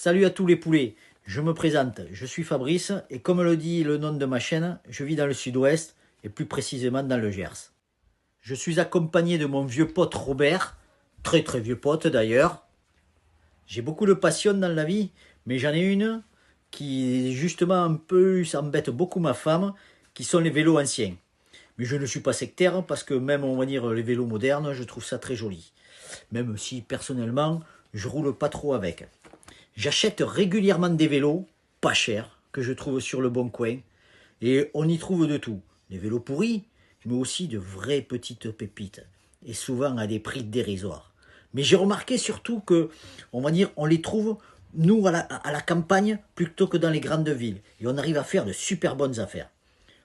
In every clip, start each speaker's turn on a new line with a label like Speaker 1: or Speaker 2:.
Speaker 1: Salut à tous les poulets, je me présente, je suis Fabrice et comme le dit le nom de ma chaîne, je vis dans le sud-ouest et plus précisément dans le Gers. Je suis accompagné de mon vieux pote Robert, très très vieux pote d'ailleurs. J'ai beaucoup de passion dans la vie, mais j'en ai une qui justement un peu s'embête beaucoup ma femme, qui sont les vélos anciens. Mais je ne suis pas sectaire parce que même on va dire les vélos modernes, je trouve ça très joli. Même si personnellement, je roule pas trop avec. J'achète régulièrement des vélos, pas chers, que je trouve sur le bon coin. Et on y trouve de tout. Des vélos pourris, mais aussi de vraies petites pépites. Et souvent à des prix dérisoires. Mais j'ai remarqué surtout que, on va dire, on les trouve, nous, à la campagne, plutôt que dans les grandes villes. Et on arrive à faire de super bonnes affaires.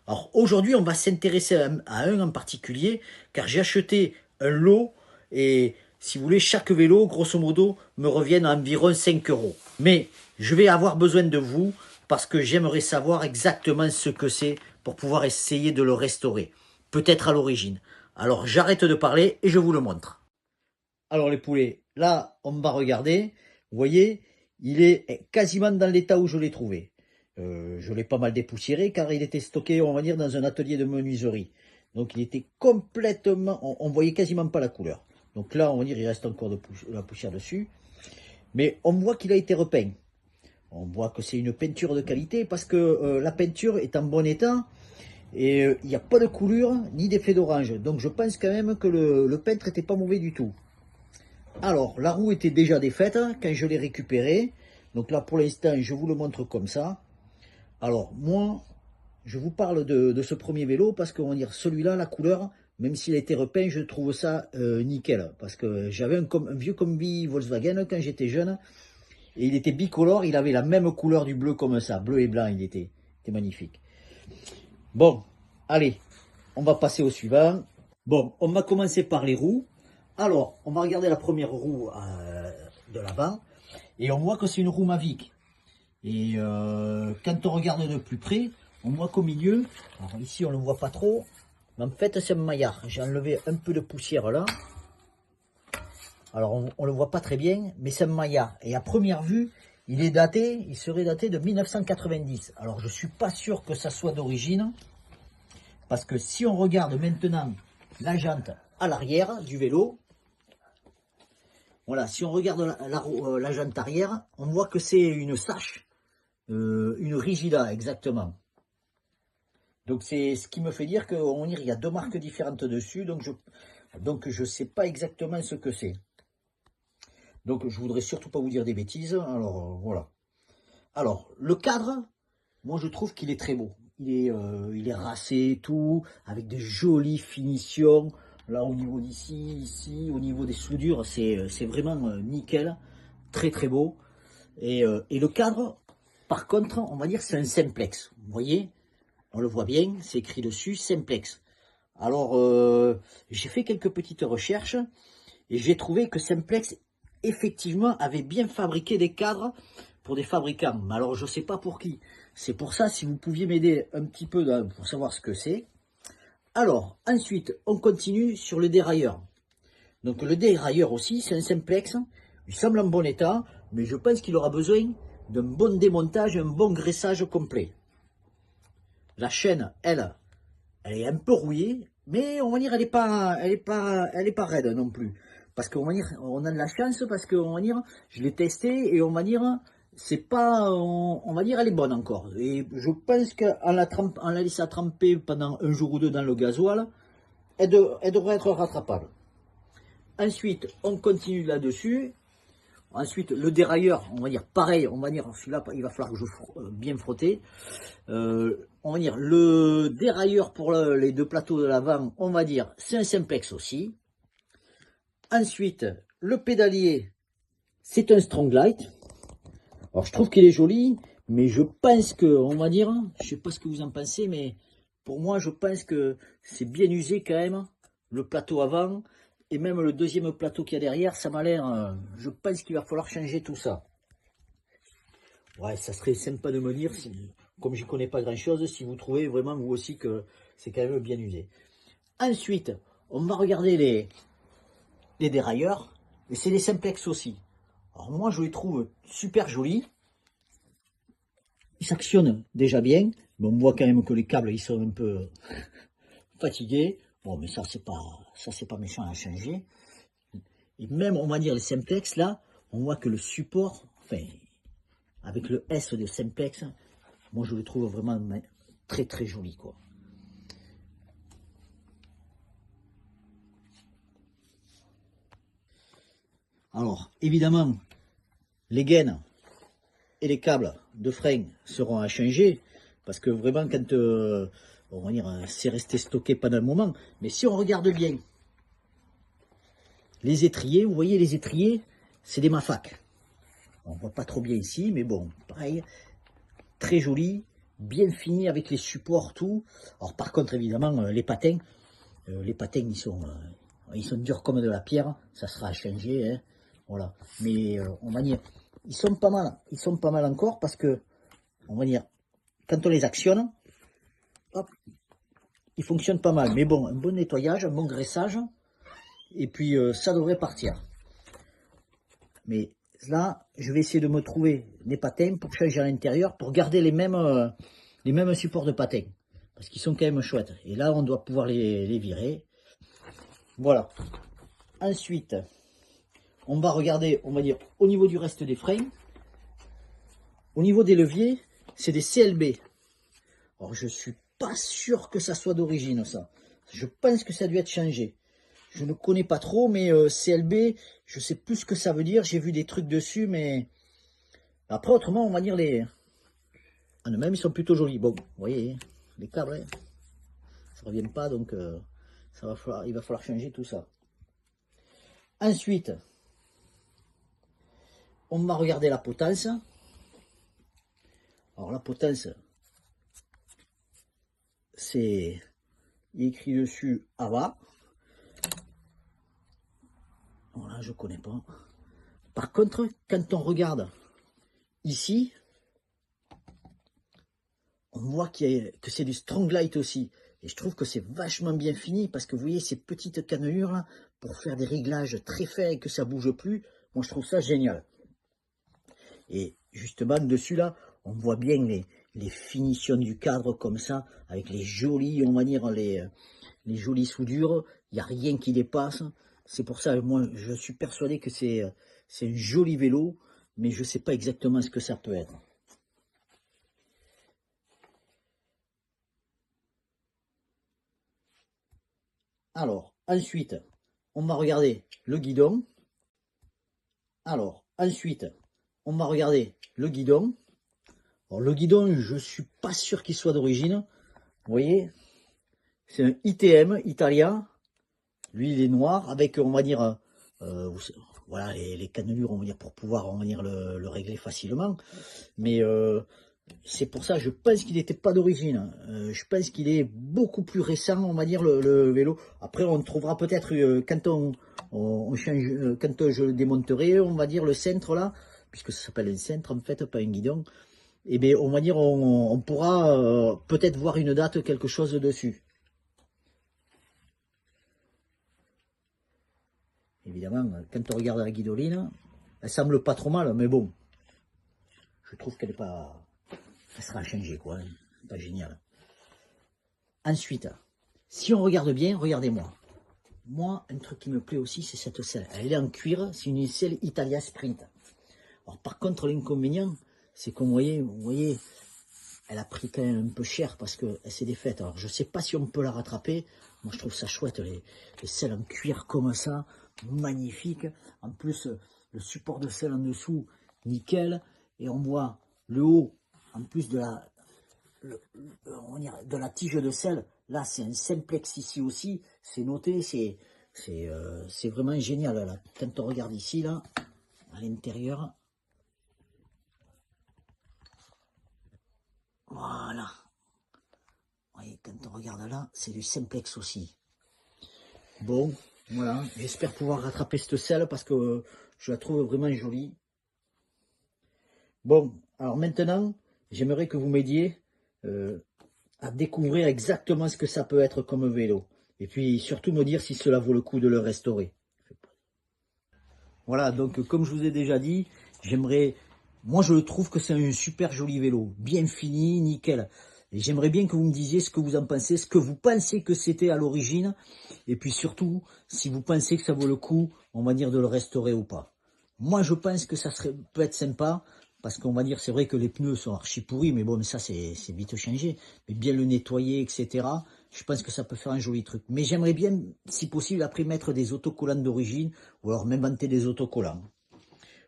Speaker 1: Alors aujourd'hui, on va s'intéresser à un en particulier, car j'ai acheté un lot et si vous voulez, chaque vélo, grosso modo, me revient à environ 5 euros. Mais je vais avoir besoin de vous parce que j'aimerais savoir exactement ce que c'est pour pouvoir essayer de le restaurer. Peut-être à l'origine. Alors j'arrête de parler et je vous le montre. Alors les poulets, là on va regarder. Vous voyez, il est quasiment dans l'état où je l'ai trouvé. Je l'ai pas mal dépoussiéré car il était stocké, on va dire, dans un atelier de menuiserie. Donc il était complètement, on voyait quasiment pas la couleur. Donc là, on va dire, il reste encore de la poussière dessus. Mais on voit qu'il a été repeint. On voit que c'est une peinture de qualité parce que la peinture est en bon état et il n'y a pas de coulure ni d'effet d'orange. Donc je pense quand même que le peintre n'était pas mauvais du tout. Alors, la roue était déjà défaite quand je l'ai récupérée. Donc là, pour l'instant, je vous le montre comme ça. Alors, moi, je vous parle de ce premier vélo parce qu'on va dire celui-là, la couleur, même s'il a été repeint, je trouve ça nickel. Parce que j'avais un vieux combi Volkswagen quand j'étais jeune. Et il était bicolore, il avait la même couleur du bleu comme ça. Bleu et blanc, il était magnifique. Bon, allez, on va passer au suivant. Bon, on va commencer par les roues. Alors, on va regarder la première roue de l'avant. Et on voit que c'est une roue Mavic. Et quand on regarde de plus près, on voit qu'au milieu, alors ici on ne le voit pas trop, mais en fait c'est un maillard. J'ai enlevé un peu de poussière là. Alors on ne le voit pas très bien, mais c'est un maillard. Et à première vue, il serait daté de 1990. Alors je ne suis pas sûr que ça soit d'origine, parce que si on regarde maintenant la jante à l'arrière du vélo, voilà, si on regarde la jante arrière, on voit que c'est une sache, une Rigida exactement. Donc c'est ce qui me fait dire qu'il y a deux marques différentes dessus, donc je sais pas exactement ce que c'est. Donc je voudrais surtout pas vous dire des bêtises, alors voilà. Alors le cadre, moi je trouve qu'il est très beau. Il est racé et tout, avec de jolies finitions. Là au niveau d'ici, ici, au niveau des soudures, c'est vraiment nickel, très très beau. Et le cadre, par contre, on va dire c'est un simplex. Vous voyez, on le voit bien, c'est écrit dessus, simplex. Alors, j'ai fait quelques petites recherches et j'ai trouvé que Simplex, effectivement, avait bien fabriqué des cadres pour des fabricants. Mais alors, je ne sais pas pour qui. C'est pour ça, si vous pouviez m'aider un petit peu pour savoir ce que c'est. Alors, ensuite, on continue sur le dérailleur. Donc, le dérailleur aussi, c'est un Simplex. Il semble en bon état, mais je pense qu'il aura besoin d'un bon démontage, un bon graissage complet. La chaîne, elle est un peu rouillée, mais on va dire elle est pas raide non plus. Parce qu'on va dire, on a de la chance parce que on va dire, je l'ai testé et on va dire, c'est pas, on va dire, elle est bonne encore. Et je pense en la laissant tremper pendant un jour ou deux dans le gasoil, elle devrait être rattrapable. Ensuite, on continue là-dessus. Ensuite, le dérailleur, on va dire pareil, on va dire celui-là, il va falloir que je bien frotter. On va dire le dérailleur pour les deux plateaux de l'avant, on va dire c'est un simplex aussi. Ensuite, le pédalier, c'est un Stronglight. Alors je trouve qu'il est joli, mais je pense que, on va dire, je sais pas ce que vous en pensez, mais pour moi je pense que c'est bien usé quand même, le plateau avant. Et même le deuxième plateau qu'il y a derrière, ça m'a l'air, je pense qu'il va falloir changer tout ça. Ouais, ça serait sympa de me dire, comme je connais pas grand chose, si vous trouvez vraiment vous aussi que c'est quand même bien usé. Ensuite, on va regarder les dérailleurs, et c'est les simplex aussi. Alors moi, je les trouve super jolis. Ils s'actionnent déjà bien. Mais on voit quand même que les câbles, ils sont un peu fatigués. Bon, mais ça, c'est pas méchant à changer. Et même, on va dire, les simplex, là, on voit que le support, enfin, avec le S de simplex, moi, je le trouve vraiment très, très joli, quoi. Alors, évidemment, les gaines et les câbles de frein seront à changer, parce que vraiment, quand, on va dire, c'est resté stocké pendant un moment, mais si on regarde bien, les étriers, vous voyez, les étriers, c'est des Mafac. On voit pas trop bien ici, mais bon, pareil, très joli, bien fini avec les supports, tout. Alors par contre, évidemment, les patins, ils sont durs comme de la pierre, ça sera à changer, hein, voilà. Mais on va dire, ils sont pas mal encore parce que, on va dire, quand on les actionne, hop, ils fonctionnent pas mal. Mais bon, un bon nettoyage, un bon graissage, et puis ça devrait partir. Mais là, je vais essayer de me trouver des patins pour changer à l'intérieur, pour garder les mêmes supports de patins. Parce qu'ils sont quand même chouettes. Et là, on doit pouvoir les virer. Voilà. Ensuite, on va regarder, on va dire, au niveau du reste des freins. Au niveau des leviers, c'est des CLB. Alors, je suis pas sûr que ça soit d'origine, ça. Je pense que ça a dû être changé. Je ne connais pas trop, mais CLB, je sais plus ce que ça veut dire. J'ai vu des trucs dessus, mais après, autrement, on va dire les... En eux-mêmes, ils sont plutôt jolis. Bon, vous voyez, les câbles, hein, ça ne revient pas, donc il va falloir changer tout ça. Ensuite, on va regarder la potence. Alors, la potence, c'est... Il est écrit dessus AVA. Voilà, je ne connais pas. Par contre, quand on regarde ici, on voit que c'est du Strong Light aussi. Et je trouve que c'est vachement bien fini parce que vous voyez ces petites cannelures là, pour faire des réglages très fins et que ça bouge plus. Moi, je trouve ça génial. Et justement, dessus là, on voit bien les finitions du cadre comme ça, avec les jolies, on va dire, les jolies soudures. Il n'y a rien qui dépasse. C'est pour ça, moi, je suis persuadé que c'est un joli vélo, mais je ne sais pas exactement ce que ça peut être. Alors, ensuite, on va regarder le guidon. Alors, ensuite, on va regarder le guidon. Alors, le guidon, je ne suis pas sûr qu'il soit d'origine. Vous voyez, c'est un ITM italien. Lui, il est noir avec, on va dire, voilà, les cannelures, on va dire, pour pouvoir, on va dire, le régler facilement. Mais c'est pour ça, je pense qu'il n'était pas d'origine. Je pense qu'il est beaucoup plus récent, on va dire, le vélo. Après, on trouvera peut-être, quand on change, quand je le démonterai, on va dire, le centre là, puisque ça s'appelle un centre en fait, pas un guidon. Et bien, on va dire, on pourra peut-être voir une date, quelque chose dessus. Évidemment, quand on regarde la guidoline, elle semble pas trop mal, mais bon, je trouve qu'elle est pas... Elle sera changée, quoi. Hein. Pas génial. Ensuite, si on regarde bien, regardez-moi. Moi, un truc qui me plaît aussi, c'est cette selle. Elle est en cuir, c'est une selle Italia Sprint. Alors, par contre, l'inconvénient, c'est qu'on vous voyez, elle a pris quand même un peu cher parce qu'elle s'est défaite. Alors, je sais pas si on peut la rattraper. Moi, je trouve ça chouette, les selles en cuir comme ça, magnifique. En plus, le support de selle en dessous, nickel. Et on voit le haut, en plus de de la tige de selle. Là, c'est un simplex ici aussi. C'est noté, c'est vraiment génial. Là. Quand on regarde ici, là, à l'intérieur, voilà. Vous voyez, quand on regarde là, c'est du simplex aussi. Bon, voilà. J'espère pouvoir rattraper cette selle parce que je la trouve vraiment jolie. Bon, alors maintenant, j'aimerais que vous m'aidiez à découvrir exactement ce que ça peut être comme vélo. Et puis surtout me dire si cela vaut le coup de le restaurer. Voilà, donc comme je vous ai déjà dit, j'aimerais... Moi, je trouve que c'est un super joli vélo, bien fini, nickel. Et j'aimerais bien que vous me disiez ce que vous en pensez, ce que vous pensez que c'était à l'origine, et puis surtout, si vous pensez que ça vaut le coup, on va dire, de le restaurer ou pas. Moi, je pense que ça peut être sympa, parce qu'on va dire, c'est vrai que les pneus sont archi pourris, mais bon, mais ça, c'est vite changé. Mais bien le nettoyer, etc., je pense que ça peut faire un joli truc. Mais j'aimerais bien, si possible, après mettre des autocollants d'origine, ou alors m'inventer des autocollants.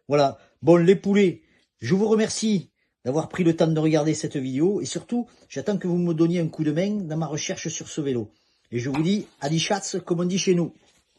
Speaker 1: Voilà. Bon, les poulets, je vous remercie d'avoir pris le temps de regarder cette vidéo. Et surtout, j'attends que vous me donniez un coup de main dans ma recherche sur ce vélo. Et je vous dis, adi chats, comme on dit chez nous.